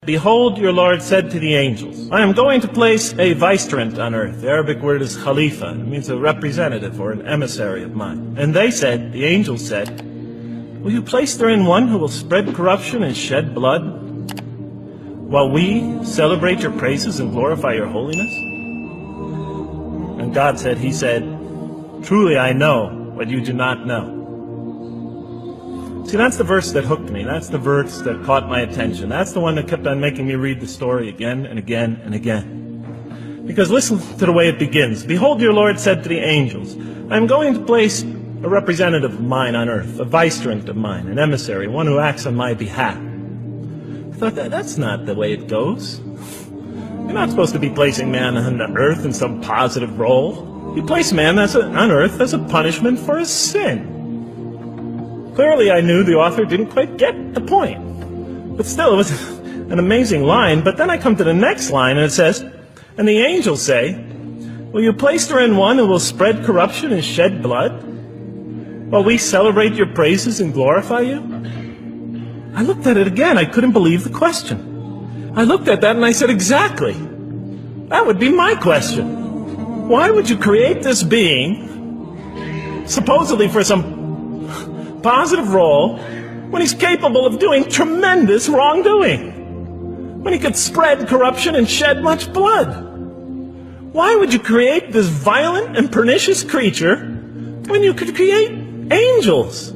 Behold, your Lord said to the angels, I am going to place a vicegerent on earth. The Arabic word is khalifa. It means a representative or an emissary of mine. And they said, the angels said, will you place therein one who will spread corruption and shed blood, while we celebrate your praises and glorify your holiness? And God said, He said, truly I know what you do not know. See, that's the verse that hooked me. That's the verse that caught my attention. That's the one that kept on making me read the story again and again and again. Because listen to the way it begins. Behold, your Lord said to the angels, I am going to place a representative of mine on earth, a vicegerent of mine, an emissary, one who acts on my behalf. I thought, that's not the way it goes. You're not supposed to be placing man on earth in some positive role. You place man on earth as a punishment for his sin. Clearly, I knew the author didn't quite get the point. But still, it was an amazing line. But then I come to the next line, and it says, and the angels say, will you place therein one who will spread corruption and shed blood, while we celebrate your praises and glorify you? I looked at it again. I couldn't believe the question. I looked at that and I said, exactly. That would be my question. Why would you create this being, supposedly for some positive role, when he's capable of doing tremendous wrongdoing, when he could spread corruption and shed much blood? Why would you create this violent and pernicious creature when you could create angels?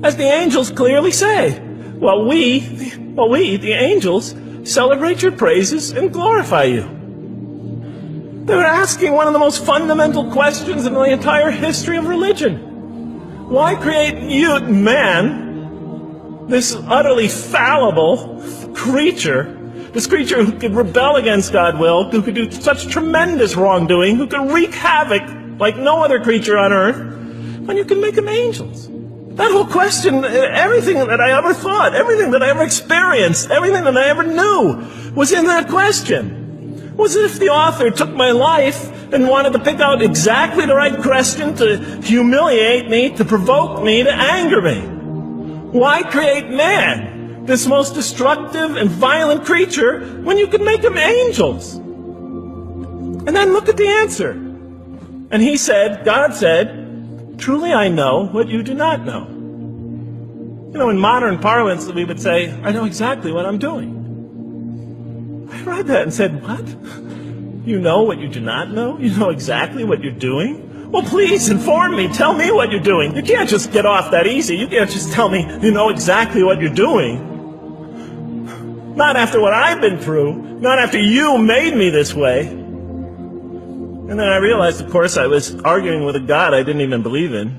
As the angels clearly say, well, we, the angels, celebrate your praises and glorify you. They were asking one of the most fundamental questions in the entire history of religion. Why create you, man, this utterly fallible creature, this creature who could rebel against God's will, who could do such tremendous wrongdoing, who could wreak havoc like no other creature on earth, when you can make them angels? That whole question, everything that I ever thought, everything that I ever experienced, everything that I ever knew was in that question. It was as if the author took my life and wanted to pick out exactly the right question to humiliate me, to provoke me, to anger me. Why create man, this most destructive and violent creature, when you could make them angels? And then look at the answer. And he said, God said, truly I know what you do not know. You know, in modern parlance, we would say, I know exactly what I'm doing. I read that and said, what? You know what you do not know? You know exactly what you're doing? Well, please inform me. Tell me what you're doing. You can't just get off that easy. You can't just tell me you know exactly what you're doing. Not after what I've been through. Not after you made me this way. And then I realized, of course, I was arguing with a God I didn't even believe in.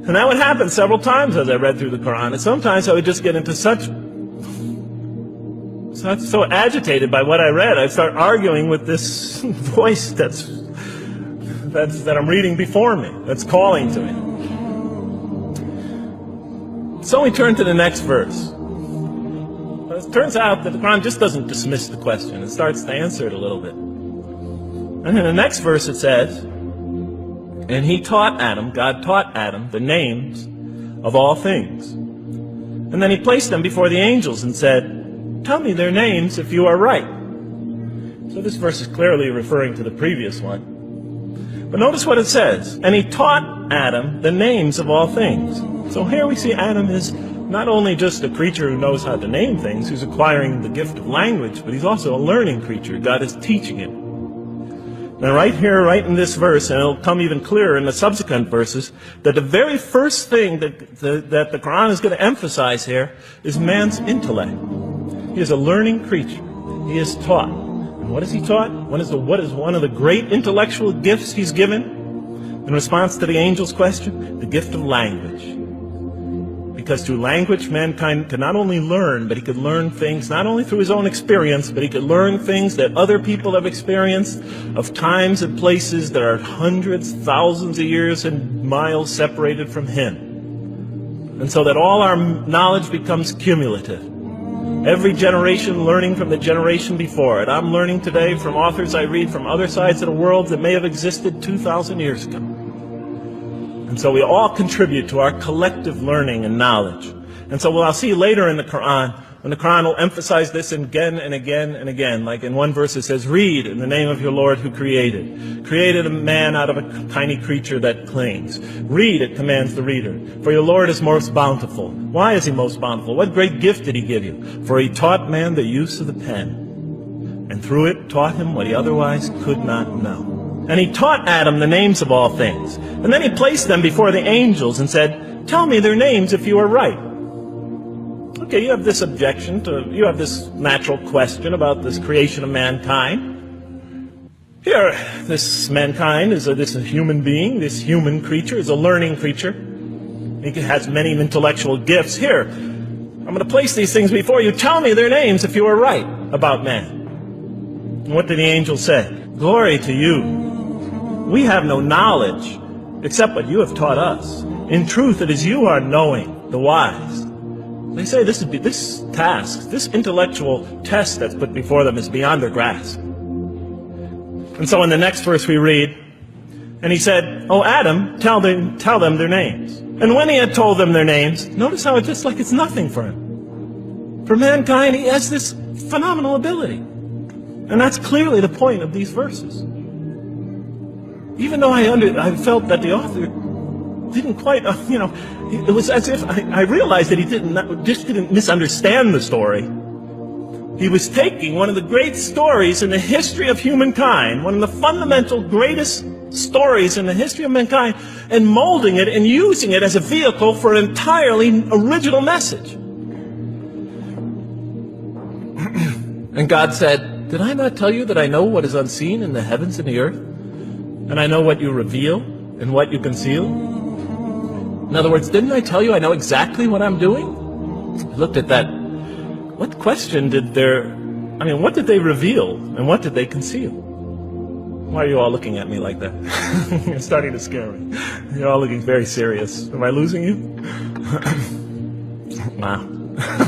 And that would happen several times as I read through the Quran. And sometimes I would just get into so agitated by what I read, I'd start arguing with this voice that I'm reading before me, that's calling to me. So we turn to the next verse. It turns out that the Quran just doesn't dismiss the question. It starts to answer it a little bit. And in the next verse it says, and he taught Adam, God taught Adam, the names of all things. And then he placed them before the angels and said, tell me their names if you are right. So this verse is clearly referring to the previous one. But notice what it says. And he taught Adam the names of all things. So here we see Adam is not only just a creature who knows how to name things, who's acquiring the gift of language, but he's also a learning creature. God is teaching him. Now right here, right in this verse, and it'll come even clearer in the subsequent verses, that the very first thing that the Quran is going to emphasize here is man's intellect. He is a learning creature. He is taught. And what is he taught? What is one of the great intellectual gifts he's given in response to the angel's question? The gift of language. Because through language, mankind can not only learn, but he could learn things not only through his own experience, but he could learn things that other people have experienced of times and places that are hundreds, thousands of years and miles separated from him. And so that all our knowledge becomes cumulative. Every generation learning from the generation before it. I'm learning today from authors I read from other sides of the world that may have existed 2,000 years ago. And so we all contribute to our collective learning and knowledge. And so what I'll see later in the Quran, And the Quran will emphasize this again and again and again. Like in one verse it says, read in the name of your Lord who created a man out of a tiny creature that clings. Read, it commands the reader. For your Lord is most bountiful. Why is he most bountiful? What great gift did he give you? For he taught man the use of the pen, and through it taught him what he otherwise could not know. And he taught Adam the names of all things. And then he placed them before the angels and said, tell me their names if you are right. Okay, you have this you have this natural question about this creation of mankind. Here, this mankind is this human being, this human creature is a learning creature. He has many intellectual gifts. Here, I'm going to place these things before you. Tell me their names if you are right about man. And what did the angel say? Glory to you. We have no knowledge except what you have taught us. In truth, it is you who are knowing, the wise. They say this intellectual test that's put before them is beyond their grasp. And so in the next verse we read, and he said, oh Adam, tell them their names. And when he had told them their names, notice how it's just like it's nothing for him. For mankind, he has this phenomenal ability. And that's clearly the point of these verses. Even though I felt that the author didn't quite, it was as if I realized that he didn't misunderstand the story. He was taking one of the great stories in the history of humankind, one of the fundamental greatest stories in the history of mankind, and molding it and using it as a vehicle for an entirely original message. And God said, did I not tell you that I know what is unseen in the heavens and the earth? And I know what you reveal and what you conceal? In other words, didn't I tell you I know exactly what I'm doing? I looked at that. What question what did they reveal and what did they conceal? Why are you all looking at me like that? You're starting to scare me. You're all looking very serious. Am I losing you? Wow.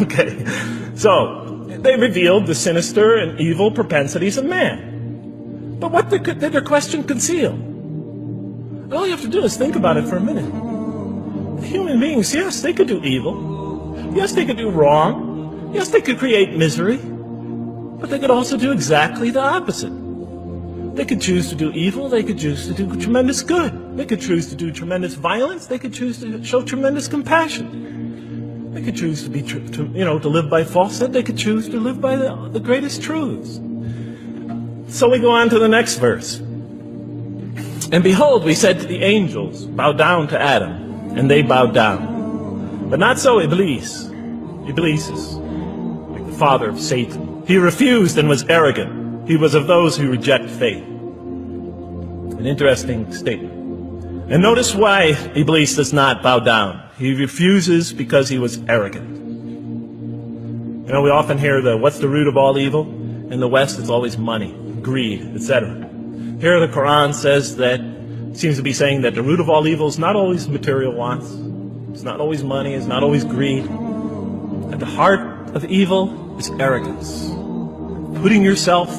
Okay. So, they revealed the sinister and evil propensities of man. But what did their question conceal? All you have to do is think about it for a minute. Human beings, yes, they could do evil. Yes, they could do wrong. Yes, they could create misery. But they could also do exactly the opposite. They could choose to do evil. They could choose to do tremendous good. They could choose to do tremendous violence. They could choose to show tremendous compassion. They could choose to live by falsehood. They could choose to live by the greatest truths. So we go on to the next verse. And behold, we said to the angels, bow down to Adam. And they bowed down. But not so Iblis. Iblis is like the father of Satan. He refused and was arrogant. He was of those who reject faith. An interesting statement. And notice why Iblis does not bow down. He refuses because he was arrogant. You know, we often hear what's the root of all evil? In the West, it's always money, greed, etc. Here the Quran says that seems to be saying that the root of all evil is not always material wants. It's not always money. It's not always greed. At the heart of evil is arrogance. Putting yourself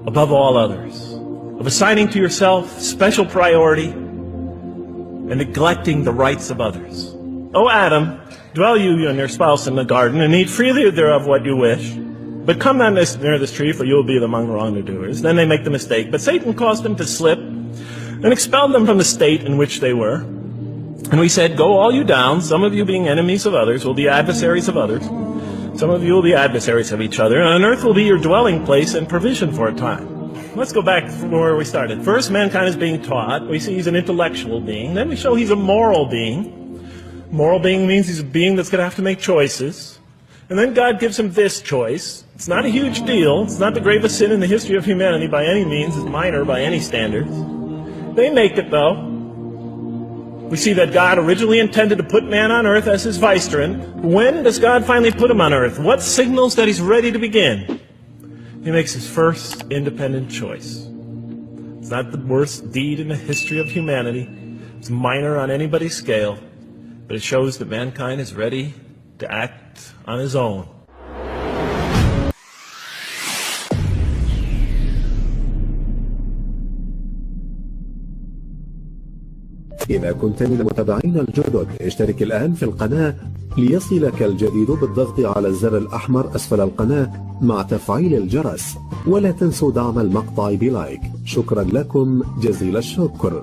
above all others. Of assigning to yourself special priority and neglecting the rights of others. O Adam, dwell you and your spouse in the garden and eat freely thereof what you wish. But come not near this tree, for you will be among the wrongdoers. Then they make the mistake. But Satan caused them to slip and expelled them from the state in which they were. And we said, go all you down, some of you being enemies of others, will be adversaries of others. Some of you will be adversaries of each other, and on earth will be your dwelling place and provision for a time. Let's go back from where we started. First, mankind is being taught. We see he's an intellectual being. Then we show he's a moral being. Moral being means he's a being that's going to have to make choices. And then God gives him this choice. It's not a huge deal. It's not the gravest sin in the history of humanity by any means. It's minor by any standards. They make it, though. We see that God originally intended to put man on earth as his vicegerent. When does God finally put him on earth? What signals that he's ready to begin? He makes his first independent choice. It's not the worst deed in the history of humanity. It's minor on anybody's scale. But it shows that mankind is ready to act on his own. إذا كنت من المتابعين الجدد اشترك الآن في القناة ليصلك الجديد بالضغط على الزر الأحمر أسفل القناة مع تفعيل الجرس، ولا تنسوا دعم المقطع بلايك. شكرا لكم جزيل الشكر.